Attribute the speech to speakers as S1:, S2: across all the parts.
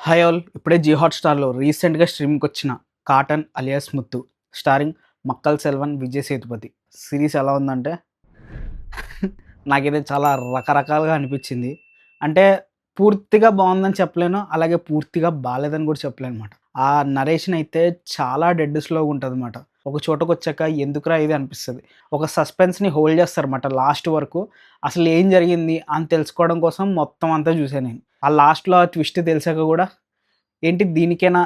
S1: Hi all ఇప్పుడే జీ హాట్‌స్టార్‌లో రీసెంట్‌గా స్ట్రీమ్‌కొచ్చిన 'Kaatan alias Muthu' starring Makkal Selvan, Vijay Sethupathi series ఎలా ఉందంటే నాకైతే చాలా రకరకాలుగా అనిపించింది. అంటే పూర్తిగా బావుందని చెప్పలేను. అలాగే పూర్తిగా బాలేదని కూడా చెప్పలేనమాట. ఆ నరేషన్ అయితే చాలా డెడ్ స్లోగా ఉంటదనమాట. ఒక చోటకొచ్చాక ఎందుకురా ఇది అనిపిస్తది. ఒక సస్పెన్స్‌ని హోల్డ్ చేస్తారన్నమాట లాస్ట్ వరకు. అసలు ఏం జరిగింది అని తెలుసుకోవడం కోసం మొత్తం అంతా చూసా నేను. ఆ లాస్ట్‌లో ఆ ట్విస్ట్ తెలిసాక కూడా ఏంటి దీనికేనా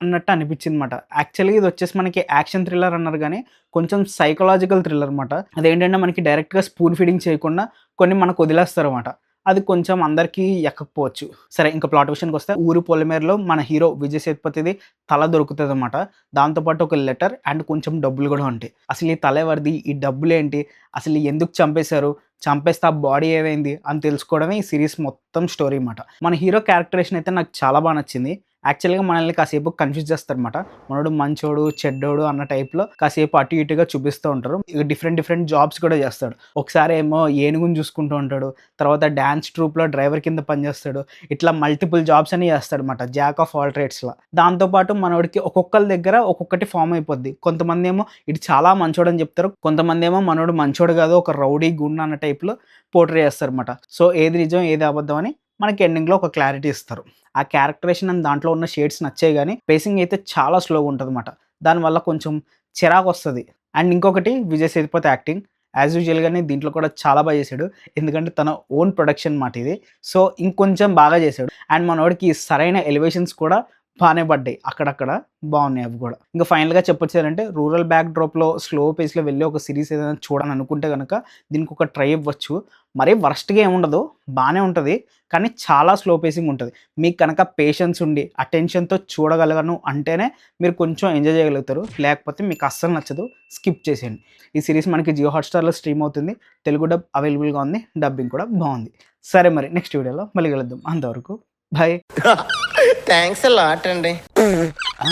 S1: అన్నట్టు అనిపించిందన్నమాట. యాక్చువల్‌గా ఇదొచ్చేసి మనకి యాక్షన్ థ్రిల్లర్ అన్నారు గానీ, కొంచెం సైకలాజికల్ థ్రిల్లర్ మాట. అదేంటంటే మనకి డైరెక్ట్‌గా స్పూన్ ఫీడింగ్ చేయకుండా కొన్ని మనకు వదిలేస్తారన్నమాట. అది కొంచెం అందరికీ ఎక్కకపోవచ్చు. సరే ఇంక ప్లాట్ విషయానికొస్తే ఊరు పొలిమేరలో మన హీరో విజయ్ సేతుపతిది తల దొరుకుతదన్నమాట. దాంతో పాటు ఒక లెటర్ అండ్ కొంచెం డబ్బులు గూడా ఉంటాయి. అసలు ఈ తల ఎవరిది? ఈ డబ్బులేంటి? అసలు ఎందుకు చంపేశారు? చంపేస్తే ఆ బాడీ ఏమైంది? అని తెలుసుకోవడమే ఈ సీరీస్ మొత్తం స్టోరీ మాట. మన హీరో క్యారెక్టరేషన్ అయితే నాకు చాలా నచ్చింది. యాక్చువల్‌గా మనల్ని కాసేపు కన్‌ఫ్యూజ్ చేస్తారనమాట. మనోడు మంచోడు, చెడ్డోడు అన్న టైప్‌లో కాసేపు అటు ఇటుగా చూపిస్తూ ఉంటారు. ఇక డిఫరెంట్ డిఫరెంట్ జాబ్స్ కూడా చేస్తాడు. ఒకసారేమో ఏనుగుని చూసుకుంటూ ఉంటాడు. తర్వాత డాన్స్ ట్రూప్‌లో డ్రైవర్ కింద పనిచేస్తాడు. ఇట్లా మల్టిపుల్ జాబ్స్ అని చేస్తాడనమాట. జాక్ ఆఫ్ ఆల్ ట్రేడ్స్‌లా. దాంతో పాటు మనోడికి ఒక్కొక్కళ్ళ దగ్గర ఒక్కొక్కటి ఫార్మ్ అయిపోద్ది. కొంతమందేమో ఈడు చాలా మంచోడని చెప్తారు. కొంతమందేమో మనోడు మంచోడు కాదు ఒక రౌడీ గుండా అన్న టైప్‌లో పోర్ట్రే చేస్తారనమాట. సో ఏది నిజం, ఏది అబద్ధం అని మనకి ఎండింగ్‌లో ఒక క్లారిటీ ఇస్తారు. ఆ క్యారెక్టరేషన్ అండ్ దాంట్లో ఉన్న షేడ్స్ నచ్చాయి గానీ, పేసింగ్ అయితే చాలా స్లోగా ఉంటదనమాట. దానివల్ల కొంచెం చిరాకొస్తది. అండ్ ఇంకొకటి విజయ్ సేతుపతి యాక్టింగ్. యాజ్ యూజువల్‌గానే దీంట్లో కూడా చాలా చేశాడు. ఎందుకంటే తన ఓన్ ప్రొడక్షన్ మాట ఇది. సో, ఇంకొంచెం బాగా చేశాడు. అండ్ మనోడికి సరైన ఎలివేషన్స్ కూడా బానే పడ్డాయి. అక్కడక్కడ బావున్నాయి అవి గూడా. ఇంక ఫైనల్‌గా చెప్పొచ్చేదంటే రూరల్ బ్యాక్ డ్రాప్‌లో స్లో పేస్‌లో వెళ్ళి ఒక సీరీస్ ఏదైనా చూడాలనుకుంటే గనక దీనికొక ట్రై ఇవ్వచ్చు. మరీ వరస్ట్‌గా ఏముండదు. బానే ఉంటది. కానీ చాలా స్లో పేసింగ్ ఉంటది. మీకు కనుక పేషెన్స్ ఉండి, అటెన్షన్‌తో చూడగలను అంటేనే మీరు కొంచెం ఎంజాయ్ చేయగలుగుతారు. లేకపోతే మీకు అస్సలు నచ్చదు. స్కిప్ చేసేయండి. ఈ సీరీస్ మనకి జియో హాట్‌స్టార్‌లో స్ట్రీమ్ అవుతుంది. తెలుగు డబ్ అవైలబుల్‌గా ఉంది. డబ్బింగ్ కూడా బావుంది. సరే మరి నెక్స్ట్ వీడియోలో మళ్ళీ కలుద్దాం. అంతవరకు బాయ్.
S2: థ్యాంక్స్ అ లాట్ అండి.
S1: ఆ!